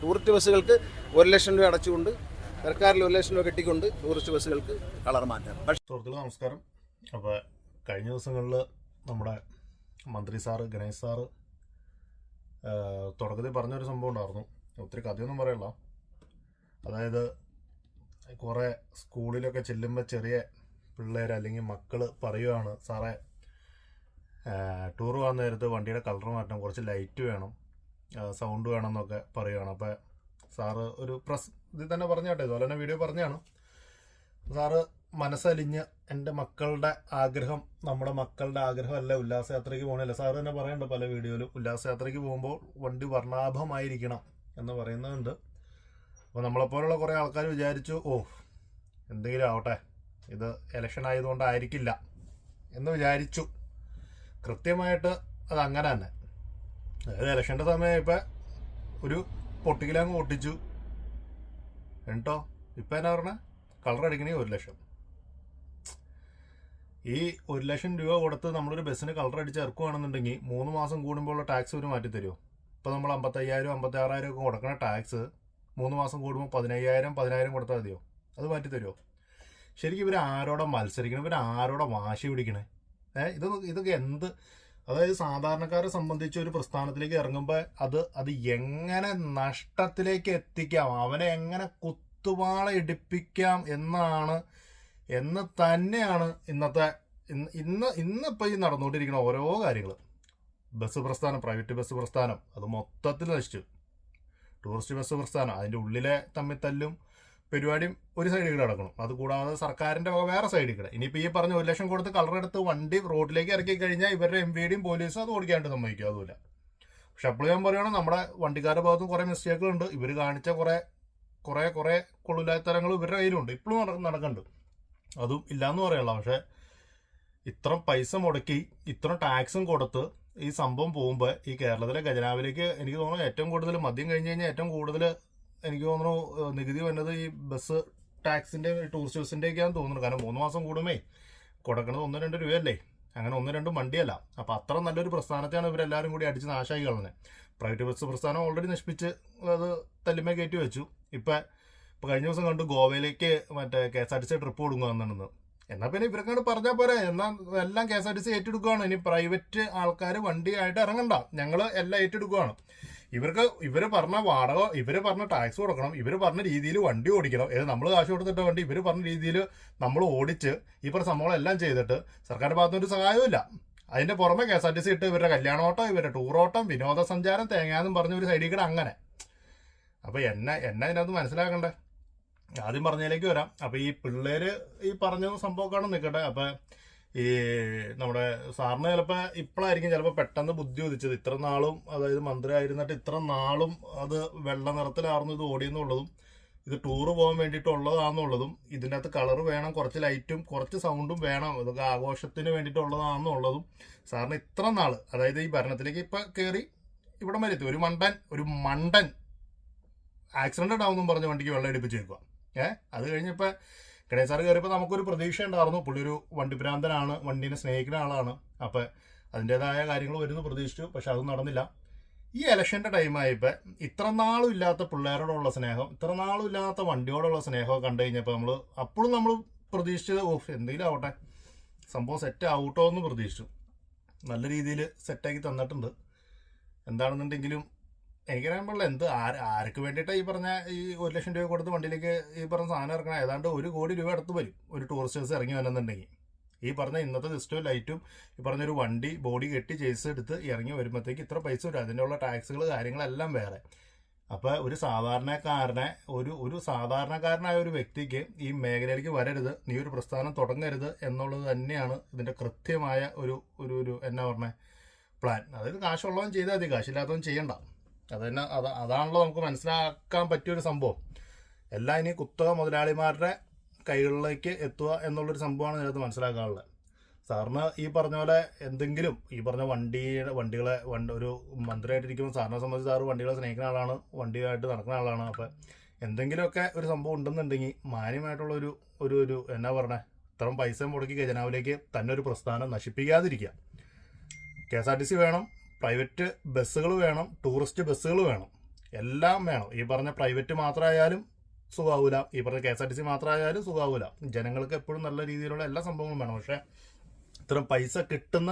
Tourist ബസ്സുകൾക്ക് 1,00,000 രൂപ അടച്ചുകൊണ്ട് സർക്കാരിൽ 1,00,000 രൂപ കെട്ടിക്കൊണ്ട് ടൂറിസ്റ്റ് ബസ്സുകൾക്ക് കളർ മാറ്റാം. സുഹൃത്തുക്കളെ നമസ്കാരം. അപ്പോൾ കഴിഞ്ഞ ദിവസങ്ങളിൽ നമ്മുടെ മന്ത്രി സാറ് ഗണേഷ് സാറ് തുടക്കത്തിൽ പറഞ്ഞൊരു സംഭവം ഉണ്ടായിരുന്നു. ഒത്തിരി കഥയൊന്നും പറയല്ല. അതായത് കുറേ സ്കൂളിലൊക്കെ ചെല്ലുമ്പോൾ ചെറിയ പിള്ളേർ അല്ലെങ്കിൽ മക്കൾ പറയുകയാണ്, സാറേ ടൂർ പോകാൻ നേരത്ത് വണ്ടിയുടെ കളർ മാറ്റണം, കുറച്ച് ലൈറ്റ് വേണം, സൗണ്ട് വേണം എന്നൊക്കെ പറയുകയാണ്. അപ്പോൾ സാറ് ഒരു ഇതിൽ തന്നെ പറഞ്ഞാട്ടെ, ഇതുപോലെ തന്നെ വീഡിയോ പറഞ്ഞാണ്. സാറ് മനസ്സലിഞ്ഞ് എൻ്റെ മക്കളുടെ ആഗ്രഹം, നമ്മുടെ മക്കളുടെ ആഗ്രഹമല്ല ഉല്ലാസയാത്രയ്ക്ക് പോകണമല്ല. സാറ് തന്നെ പറയണ്ട പല വീഡിയോയിലും, ഉല്ലാസയാത്രയ്ക്ക് പോകുമ്പോൾ വണ്ടി വർണ്ണാഭമായിരിക്കണം എന്ന് പറയുന്നുണ്ട്. അപ്പോൾ നമ്മളെപ്പോലുള്ള കുറേ ആൾക്കാർ വിചാരിച്ചു, എന്തെങ്കിലും ആവട്ടെ, ഇത് ഇലക്ഷൻ ആയതുകൊണ്ടായിരിക്കില്ല എന്ന് വിചാരിച്ചു. കൃത്യമായിട്ട് അത് അങ്ങനെ തന്നെ. അതായത് ഇലക്ഷൻ്റെ സമയം ഇപ്പം ഒരു പൊട്ടിക്കിലാങ്ങ് പൊട്ടിച്ചു കേട്ടോ. ഇപ്പം എന്നാ പറഞ്ഞാൽ കളർ അടിക്കണേ 1,00,000. ഈ 1,00,000 രൂപ കൊടുത്ത് നമ്മളൊരു ബസ്സിന് കളർ അടിച്ച് ഇറക്കുകയാണെന്നുണ്ടെങ്കിൽ 3 മാസം കൂടുമ്പോഴുള്ള ടാക്സ് ഒരു മാറ്റി തരുമോ? ഇപ്പോൾ നമ്മൾ 55,000 56,000 ഒക്കെ കൊടുക്കുന്ന ടാക്സ് 3 മാസം കൂടുമ്പോൾ 15,000 കൊടുത്താൽ മതിയോ? അത് മാറ്റി തരുമോ? ശരിക്കും ഇവർ ആരോടെ മത്സരിക്കണം? ഇവർ ആരോടെ വാശി പിടിക്കണേ? ഇതൊക്കെ എന്ത്? അതായത് സാധാരണക്കാരെ സംബന്ധിച്ച് ഒരു പ്രസ്ഥാനത്തിലേക്ക് ഇറങ്ങുമ്പോൾ അത് എങ്ങനെ നഷ്ടത്തിലേക്ക് എത്തിക്കാം, അവനെ എങ്ങനെ കുത്തുവാള ഇടിപ്പിക്കാം എന്ന് തന്നെയാണ് ഇന്നിപ്പോൾ ഈ നടന്നുകൊണ്ടിരിക്കുന്ന ഓരോ കാര്യങ്ങൾ. ബസ് പ്രസ്ഥാനം, പ്രൈവറ്റ് ബസ് പ്രസ്ഥാനം അത് മൊത്തത്തിൽ നശിച്ചു. ടൂറിസ്റ്റ് ബസ് പ്രസ്ഥാനം അതിൻ്റെ ഉള്ളിലെ തമ്മിത്തല്ലും പരിപാടിയും ഒരു സൈഡിൽ കൂടെ നടക്കണം. അതുകൂടാതെ സർക്കാരിൻ്റെ വേറെ സൈഡിൽ കൂടെ. ഇനിയിപ്പോൾ ഈ പറഞ്ഞ 1,00,000 കൊടുത്ത് കളറെടുത്ത് വണ്ടി റോഡിലേക്ക് ഇറക്കി കഴിഞ്ഞാൽ ഇവരുടെ MVD പോലീസും അത് ഓടിക്കാണ്ട് സമ്മതിക്കും, അതുമില്ല. പക്ഷെ അപ്പോൾ ഞാൻ പറയുകയാണ്, നമ്മുടെ വണ്ടിക്കാരുടെ ഭാഗത്തും കുറേ മിസ്റ്റേക്കുകളുണ്ട്. ഇവർ കാണിച്ച കുറേ കൊള്ളില്ലാത്തരങ്ങൾ ഇവരുടെ കയ്യിലുണ്ട്, ഇപ്പോഴും നടക്കുന്നുണ്ട്. അതും ഇല്ലയെന്ന് പറയല്ല. പക്ഷേ ഇത്ര പൈസ മുടക്കി ഇത്ര ടാക്സും കൊടുത്ത് ഈ സംഭവം പോകുമ്പോൾ ഈ കേരളത്തിലെ ഖജനാവിലേക്ക് എനിക്ക് തോന്നുന്നു ഏറ്റവും കൂടുതൽ മദ്യം കഴിഞ്ഞ് കഴിഞ്ഞാൽ ഏറ്റവും കൂടുതൽ എനിക്ക് തോന്നുന്നു നികുതി വന്നത് ഈ ബസ് ടാക്സിൻ്റെ ടൂറിസ്റ്റ് ബസ്സിൻ്റെയൊക്കെയാണെന്ന് തോന്നുന്നു. കാരണം 3 മാസം കൂടുമേ കൊടുക്കണത് 1-2 രൂപയല്ലേ, അങ്ങനെ 1-2 വണ്ടിയല്ല. അപ്പോൾ അത്ര നല്ലൊരു പ്രസ്ഥാനത്തെയാണ് ഇവരെല്ലാവരും കൂടി അടിച്ച് നാശമായി കളഞ്ഞത്. പ്രൈവറ്റ് ബസ് പ്രസ്ഥാനം ഓൾറെഡി നശിപ്പിച്ച് അത് തല്ലുമേ കയറ്റി വെച്ചു. ഇപ്പോൾ കഴിഞ്ഞ ദിവസം കണ്ടു ഗോവയിലേക്ക് മറ്റേ KSRTC ട്രിപ്പ് കൊടുക്കുകയെന്നുണ്ടെന്ന്. എന്നാൽ പിന്നെ ഇവർക്കങ്ങോട്ട് പറഞ്ഞാൽ പോരെ, എന്നാൽ എല്ലാം KSRTC ഏറ്റെടുക്കുകയാണ്. ഇനി പ്രൈവറ്റ് ആൾക്കാർ വണ്ടിയായിട്ട് ഇറങ്ങണ്ട, ഞങ്ങൾ എല്ലാം ഏറ്റെടുക്കുകയാണ്. ഇവർ പറഞ്ഞ വാടക, ഇവർ പറഞ്ഞ ടാക്സ് കൊടുക്കണം, ഇവർ പറഞ്ഞ രീതിയിൽ വണ്ടി ഓടിക്കണം. നമ്മൾ കാശ് കൊടുത്തിട്ട വണ്ടി ഇവർ പറഞ്ഞ രീതിയിൽ നമ്മൾ ഓടിച്ച് ഈ പറഞ്ഞ സംഭവങ്ങളെല്ലാം ചെയ്തിട്ട് സർക്കാരിൻ്റെ ഭാഗത്തുനിന്നൊരു സഹായവും ഇല്ല. അതിൻ്റെ പുറമെ KSRTC ഇട്ട് ഇവരുടെ കല്യാണോട്ടം, ഇവരുടെ ടൂറോട്ടം, വിനോദസഞ്ചാരം, തേങ്ങാന്നും പറഞ്ഞ ഒരു സൈഡിൽ കൂടെ അങ്ങനെ. അപ്പോൾ എന്നെ അതിനകത്ത് മനസ്സിലാക്കണ്ടേ? ആദ്യം പറഞ്ഞതിലേക്ക് വരാം. അപ്പോൾ ഈ പിള്ളേർ ഈ പറഞ്ഞ സംഭവമൊക്കെയാണ് നിൽക്കട്ടെ. അപ്പോൾ ഈ നമ്മുടെ സാറിന് ചിലപ്പോൾ ഇപ്പോഴായിരിക്കും ചിലപ്പോൾ പെട്ടെന്ന് ബുദ്ധി ഉദിച്ചത്. ഇത്ര നാളും, അതായത് മന്ത്രി ആയിരുന്നിട്ട് ഇത്ര നാളും അത് വെള്ള നിറത്തിലായിരുന്നു ഇത് ഓടിയെന്നുള്ളതും ഇത് ടൂറ് പോകാൻ വേണ്ടിയിട്ടുള്ളതാണെന്നുള്ളതും ഇതിൻ്റെ അകത്ത് കളർ വേണം, കുറച്ച് ലൈറ്റും കുറച്ച് സൗണ്ടും വേണം, ഇതൊക്കെ ആഘോഷത്തിന് വേണ്ടിയിട്ടുള്ളതാണെന്നുള്ളതും സാറിന് ഇത്ര നാൾ, അതായത് ഈ ഭരണത്തിലേക്ക് ഇപ്പം കയറി ഇവിടെ മരുത്തി ഒരു മണ്ടൻ ആക്സിഡൻ്റ് ഉണ്ടാവുമെന്നും പറഞ്ഞ് വണ്ടിക്ക് വെള്ളം എടുപ്പിച്ച് വെക്കുക. അത് കഴിഞ്ഞപ്പോൾ ഗണേശ് സാറ് കയറിയപ്പോൾ നമുക്കൊരു പ്രതീക്ഷ ഉണ്ടായിരുന്നു, പുള്ളി ഒരു വണ്ടിഭ്രാന്തനാണ്, വണ്ടീനെ സ്നേഹിക്കുന്ന ആളാണ്, അപ്പോൾ അതിൻ്റേതായ കാര്യങ്ങൾ വരുന്നു പ്രതീക്ഷിച്ചു. പക്ഷെ അതൊന്നും നടന്നില്ല. ഈ ഇലക്ഷൻ്റെ ടൈമായപ്പോൾ ഇത്ര നാളും ഇല്ലാത്ത പിള്ളേരോടുള്ള സ്നേഹം, ഇത്ര നാളും ഇല്ലാത്ത വണ്ടിയോടുള്ള സ്നേഹമൊക്കെ കണ്ടു കഴിഞ്ഞപ്പോൾ അപ്പോഴും നമ്മൾ പ്രതീക്ഷിച്ചത് എന്തെങ്കിലും ആവട്ടെ, സംഭവം സെറ്റ് ആവട്ടോ എന്ന് പ്രതീക്ഷിച്ചു. നല്ല രീതിയിൽ സെറ്റാക്കി തന്നിട്ടുണ്ട്. എന്താണെന്നുണ്ടെങ്കിലും എനിക്കറിയാൻ പാടില്ല ആർക്ക് വേണ്ടിയിട്ടാണ് ഈ പറഞ്ഞ ഈ 1,00,000 രൂപ കൊടുത്ത് വണ്ടിയിലേക്ക് ഈ പറഞ്ഞ സാധനം ഇറക്കണം. ഏതാണ്ട് 1 കോടി രൂപ അടുത്ത് വരും ഒരു ടൂറിസ്റ്റ് ബസ് ഇറങ്ങി വന്നെന്നുണ്ടെങ്കിൽ. ഈ പറഞ്ഞ ഇന്നത്തെ സിസ്റ്റവും ലൈറ്റും ഈ പറഞ്ഞൊരു വണ്ടി ബോഡി കെട്ടി ചേസ് എടുത്ത് ഇറങ്ങി വരുമ്പോഴത്തേക്ക് ഇത്ര പൈസ വരും. അതിനുള്ള ടാക്സുകൾ കാര്യങ്ങളെല്ലാം വേറെ. അപ്പോൾ ഒരു സാധാരണക്കാരനായ ഒരു വ്യക്തിക്ക് ഈ മേഖലയിലേക്ക് വരരുത്, നീ ഒരു പ്രസ്ഥാനം തുടങ്ങരുത് എന്നുള്ളത് തന്നെയാണ് ഇതിൻ്റെ കൃത്യമായ ഒരു എന്നാ പറഞ്ഞ പ്ലാൻ. അതായത് കാശുള്ളവൻ ചെയ്താൽ മതി, കാശില്ലാത്തവൻ ചെയ്യണ്ട. അതാണല്ലോ നമുക്ക് മനസ്സിലാക്കാൻ പറ്റിയൊരു സംഭവം. എല്ലാം ഇനി കുത്തക മുതലാളിമാരുടെ കൈകളിലേക്ക് എത്തുക എന്നുള്ളൊരു സംഭവമാണ് ഇതിനകത്ത് മനസ്സിലാക്കാനുള്ളത്. സാറിന് ഈ പറഞ്ഞ പോലെ എന്തെങ്കിലും ഈ പറഞ്ഞ വണ്ടികളെ ഒരു മന്ത്രിയായിട്ടിരിക്കുമ്പോൾ സാറിനെ സംബന്ധിച്ച് സാറ് വണ്ടികളെ സ്നേഹിക്കുന്ന ആളാണ്, വണ്ടിയായിട്ട് നടക്കുന്ന ആളാണ്. അപ്പോൾ എന്തെങ്കിലുമൊക്കെ ഒരു സംഭവം ഉണ്ടെന്നുണ്ടെങ്കിൽ മാന്യമായിട്ടുള്ള ഒരു എന്നാ പറഞ്ഞേ, ഇത്രയും പൈസ മുടക്കി ഖജനാവിലേക്ക് തന്നെ ഒരു പ്രസ്ഥാനം നശിപ്പിക്കാതിരിക്കുക. KSRTC വേണം, പ്രൈവറ്റ് ബസ്സുകൾ വേണം, ടൂറിസ്റ്റ് ബസ്സുകൾ വേണം. എല്ലാം വേണം. ഈ പറഞ്ഞ പ്രൈവറ്റ് മാത്രമായാലും സുഖമാവില്ല, ഈ പറഞ്ഞ KSRTC മാത്രമായാലും സുഖമാവില്ല. ജനങ്ങൾക്ക് എപ്പോഴും നല്ല രീതിയിലുള്ള എല്ലാ സംഭവങ്ങളും വേണം. പക്ഷേ ഇത്തരം പൈസ കിട്ടുന്ന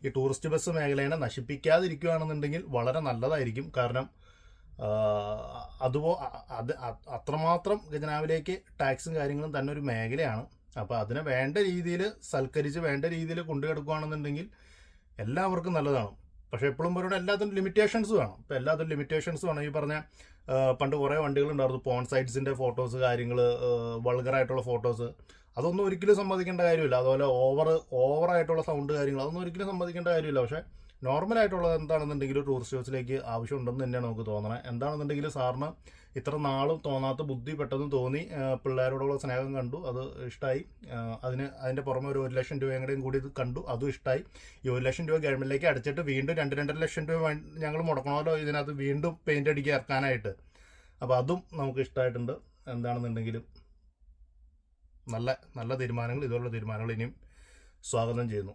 ഈ ടൂറിസ്റ്റ് ബസ് മേഖലയെ നശിപ്പിക്കാതിരിക്കുകയാണെന്നുണ്ടെങ്കിൽ വളരെ നല്ലതായിരിക്കും. കാരണം അത്രമാത്രം ഖജനാവിലേക്ക് ടാക്സും കാര്യങ്ങളും തന്നെ ഒരു മേഖലയാണ്. അപ്പോൾ അതിനെ വേണ്ട രീതിയിൽ സൽക്കരിച്ച് വേണ്ട രീതിയിൽ കൊണ്ടുകിടക്കുകയാണെന്നുണ്ടെങ്കിൽ എല്ലാവർക്കും നല്ലതാണ്. പക്ഷേ എപ്പോഴും പറയുന്നത് എല്ലാത്തിനും ലിമിറ്റേഷൻസ് വേണം. ഇപ്പോൾ എല്ലാത്തിനും ലിമിറ്റേഷൻസ് വേണം. ഈ പറഞ്ഞ പണ്ട് കുറേ വണ്ടികളുണ്ടായിരുന്നു, പോൺ സൈറ്റ്സിൻ്റെ ഫോട്ടോസ്, കാര്യങ്ങൾ, വൾഗറായിട്ടുള്ള ഫോട്ടോസ്, അതൊന്നും ഒരിക്കലും സമ്മതിക്കേണ്ട കാര്യമില്ല. അതുപോലെ ഓവറായിട്ടുള്ള സൗണ്ട് കാര്യങ്ങൾ, അതൊന്നും ഒരിക്കലും സമ്മതിക്കേണ്ട കാര്യമില്ല. പക്ഷേ നോർമലായിട്ടുള്ളത് എന്താണെന്നുണ്ടെങ്കിൽ ടൂറിസ്റ്റ് ബസ്സിലേക്ക് ആവശ്യമുണ്ടെന്ന് തന്നെയാണ് നമുക്ക് തോന്നണത്. എന്താണെന്നുണ്ടെങ്കിൽ സാറിന് ഇത്ര നാളും തോന്നാത്ത ബുദ്ധി പെട്ടെന്ന് തോന്നി, പിള്ളേരോടുള്ള സ്നേഹം കണ്ടു, അത് ഇഷ്ടമായി. അതിൻ്റെ പുറമെ ഒരു 1 ലക്ഷം രൂപയും കൂടി ഇത് കണ്ടു, അതും ഇഷ്ടമായി. ഈ 1 ലക്ഷം രൂപ ഗവൺമെൻറ്റിലേക്ക് അടച്ചിട്ട് വീണ്ടും 2-2.5 ലക്ഷം രൂപ ഞങ്ങൾ മുടക്കണമല്ലോ ഇതിനകത്ത് വീണ്ടും പെയിൻ്റ് അടിക്കുക ഇറക്കാനായിട്ട്. അപ്പോൾ അതും നമുക്ക് ഇഷ്ടമായിട്ടുണ്ട്. എന്താണെന്നുണ്ടെങ്കിലും നല്ല നല്ല തീരുമാനങ്ങൾ, ഇതുപോലുള്ള തീരുമാനങ്ങൾ ഇനിയും സ്വാഗതം ചെയ്യുന്നു.